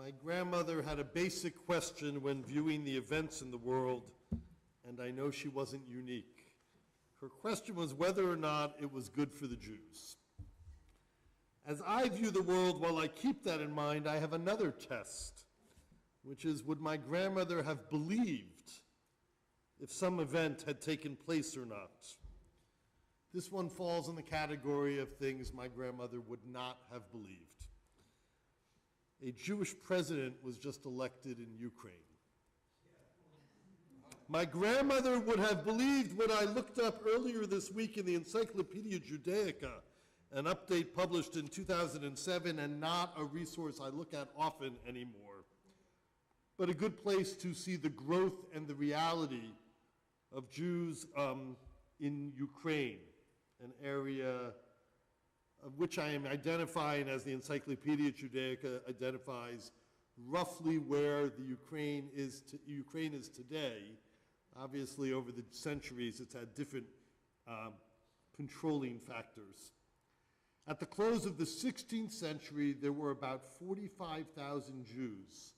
My grandmother had a basic question when viewing the events in the world, and I know she wasn't unique. Her question was whether or not it was good for the Jews. As I view the world, while I keep that in mind, I have another test, which is, would my grandmother have believed if some event had taken place or not? This one falls in the category of things my grandmother would not have believed. A Jewish president was just elected in Ukraine. My grandmother would have believed what I looked up earlier this week in the Encyclopedia Judaica, an update published in 2007 and not a resource I look at often anymore, but a good place to see the growth and the reality of Jews in Ukraine, an area of which I am identifying as the Encyclopedia Judaica identifies roughly where the Ukraine is today. Obviously, over the centuries, it's had different controlling factors. At the close of the 16th century, there were about 45,000 Jews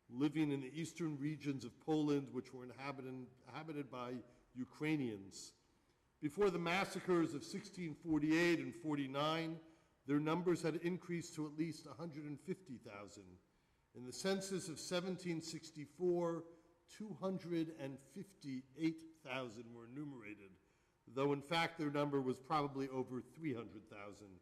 living in the eastern regions of Poland, which were inhabited by Ukrainians. Before the massacres of 1648 and 49, their numbers had increased to at least 150,000. In the census of 1764, 258,000 were enumerated, though in fact their number was probably over 300,000.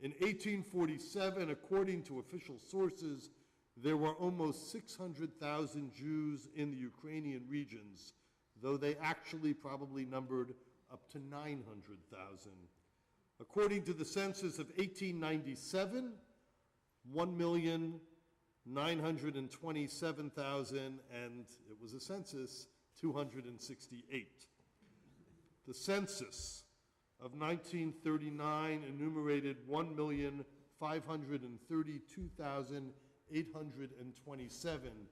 In 1847, according to official sources, there were almost 600,000 Jews in the Ukrainian regions, though they actually probably numbered up to 900,000. According to the census of 1897, 1,927,000, and it was a census, 268. The census of 1939 enumerated 1,532,827,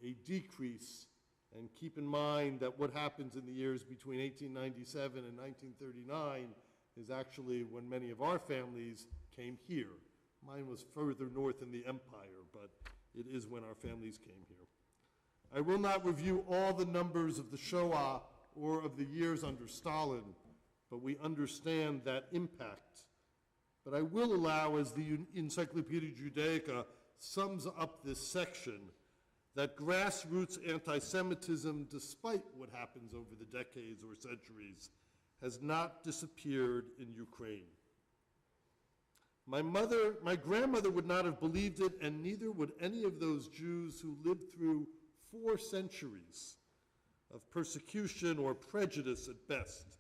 a decrease. And keep in mind that what happens in the years between 1897 and 1939 is actually when many of our families came here. Mine was further north in the empire, but it is when our families came here. I will not review all the numbers of the Shoah or of the years under Stalin, but we understand that impact. But I will allow, as the Encyclopedia Judaica sums up this section, that grassroots anti-Semitism, despite what happens over the decades or centuries, has not disappeared in Ukraine. My grandmother would not have believed it, and neither would any of those Jews who lived through 4 centuries of persecution or prejudice at best.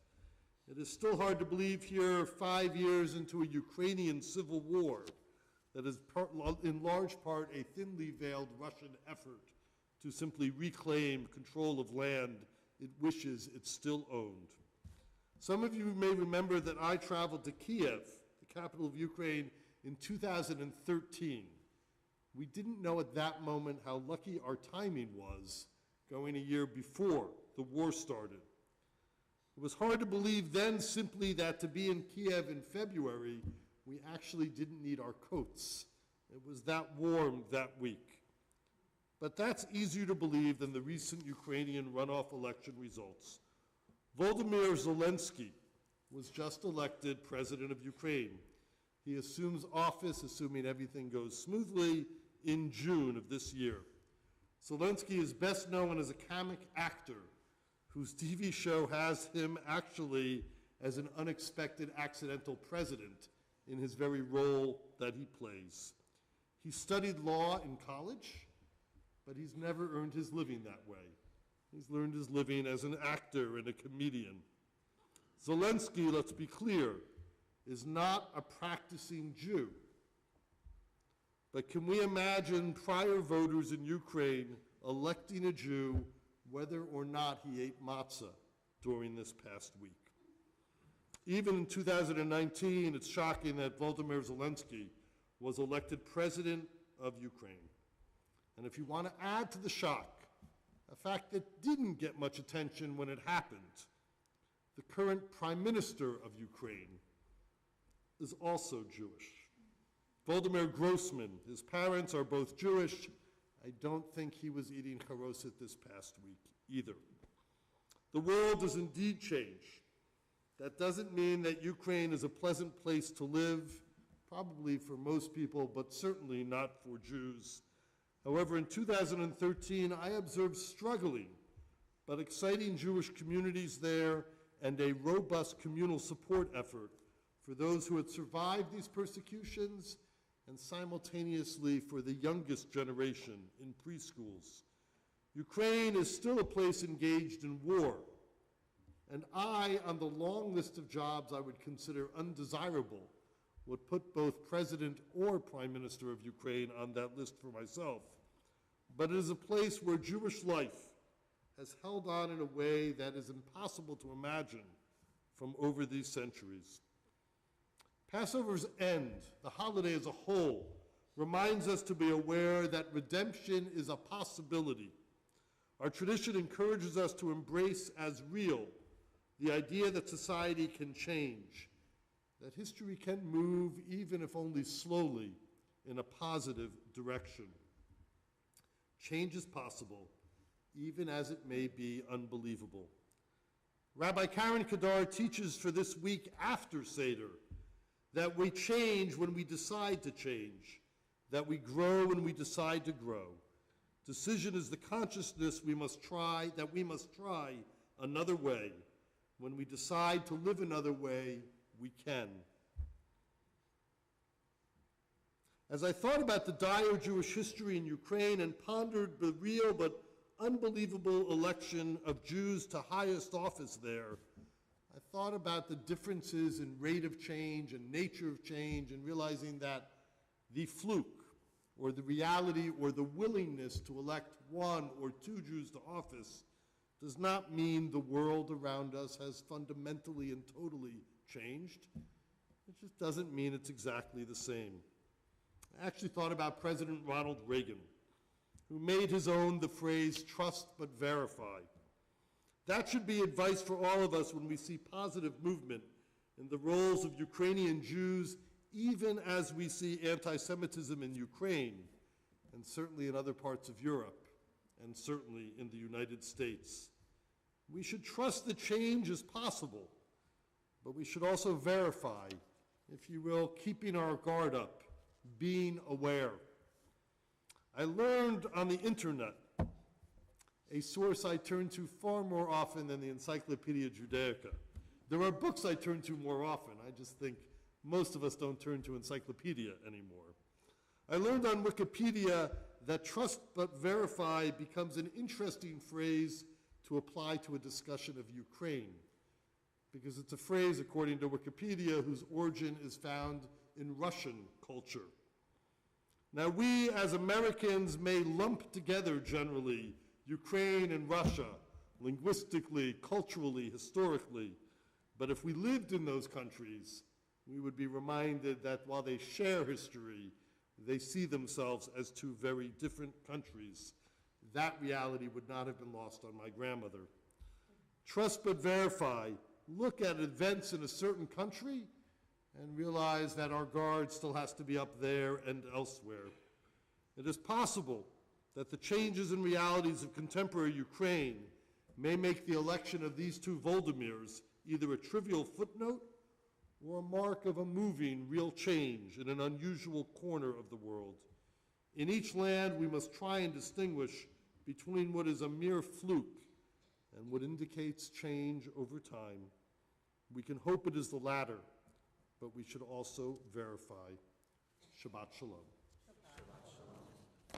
It is still hard to believe here, 5 years into a Ukrainian civil war, that is in large part a thinly veiled Russian effort to simply reclaim control of land it wishes it still owned. Some of you may remember that I traveled to Kiev, the capital of Ukraine, in 2013. We didn't know at that moment how lucky our timing was going a year before the war started. It was hard to believe then simply that to be in Kiev in February, we actually didn't need our coats. It was that warm that week. But that's easier to believe than the recent Ukrainian runoff election results. Volodymyr Zelensky was just elected president of Ukraine. He assumes office, assuming everything goes smoothly, in June of this year. Zelensky is best known as a comic actor whose TV show has him actually as an unexpected accidental president in his very role that he plays. He studied law in college, but he's never earned his living that way. He's learned his living as an actor and a comedian. Zelensky, let's be clear, is not a practicing Jew. But can we imagine prior voters in Ukraine electing a Jew whether or not he ate matzah during this past week? Even in 2019, it's shocking that Volodymyr Zelensky was elected president of Ukraine. And if you want to add to the shock, a fact that didn't get much attention when it happened, the current prime minister of Ukraine is also Jewish. Volodymyr Grossman, his parents are both Jewish, I don't think he was eating charoset this past week either. The world has indeed changed. That doesn't mean that Ukraine is a pleasant place to live, probably for most people, but certainly not for Jews. However, in 2013, I observed struggling but exciting Jewish communities there and a robust communal support effort for those who had survived these persecutions and simultaneously for the youngest generation in preschools. Ukraine is still a place engaged in war, and I, on the long list of jobs I would consider undesirable, would put both President or Prime Minister of Ukraine on that list for myself. But it is a place where Jewish life has held on in a way that is impossible to imagine from over these centuries. Passover's end, the holiday as a whole, reminds us to be aware that redemption is a possibility. Our tradition encourages us to embrace as real the idea that society can change, that history can move, even if only slowly, in a positive direction. Change is possible, even as it may be unbelievable. Rabbi Karen Kadar teaches for this week after Seder that we change when we decide to change, that we grow when we decide to grow. Decision is the consciousness that we must try another way. When we decide to live another way, we can. As I thought about the dire Jewish history in Ukraine and pondered the real but unbelievable election of Jews to highest office there, I thought about the differences in rate of change and nature of change, and realizing that the fluke, or the reality, or the willingness to elect one or two Jews to office does not mean the world around us has fundamentally and totally changed. It just doesn't mean it's exactly the same. I actually thought about President Ronald Reagan, who made his own the phrase, trust but verify. That should be advice for all of us when we see positive movement in the roles of Ukrainian Jews, even as we see anti-Semitism in Ukraine, and certainly in other parts of Europe, and certainly in the United States. We should trust that change is possible, but we should also verify, if you will, keeping our guard up, being aware. I learned on the internet, a source I turn to far more often than the Encyclopedia Judaica. There are books I turn to more often. I just think most of us don't turn to encyclopedia anymore. I learned on Wikipedia that trust but verify becomes an interesting phrase to apply to a discussion of Ukraine, because it's a phrase, according to Wikipedia, whose origin is found in Russian culture. Now, we as Americans may lump together generally Ukraine and Russia, linguistically, culturally, historically, but if we lived in those countries, we would be reminded that while they share history, they see themselves as two very different countries. That reality would not have been lost on my grandmother. Trust but verify. Look at events in a certain country and realize that our guard still has to be up there and elsewhere. It is possible that the changes and realities of contemporary Ukraine may make the election of these two Volodymyrs either a trivial footnote or a mark of a moving, real change in an unusual corner of the world. In each land, we must try and distinguish between what is a mere fluke and what indicates change over time. We can hope it is the latter, but we should also verify. Shabbat Shalom.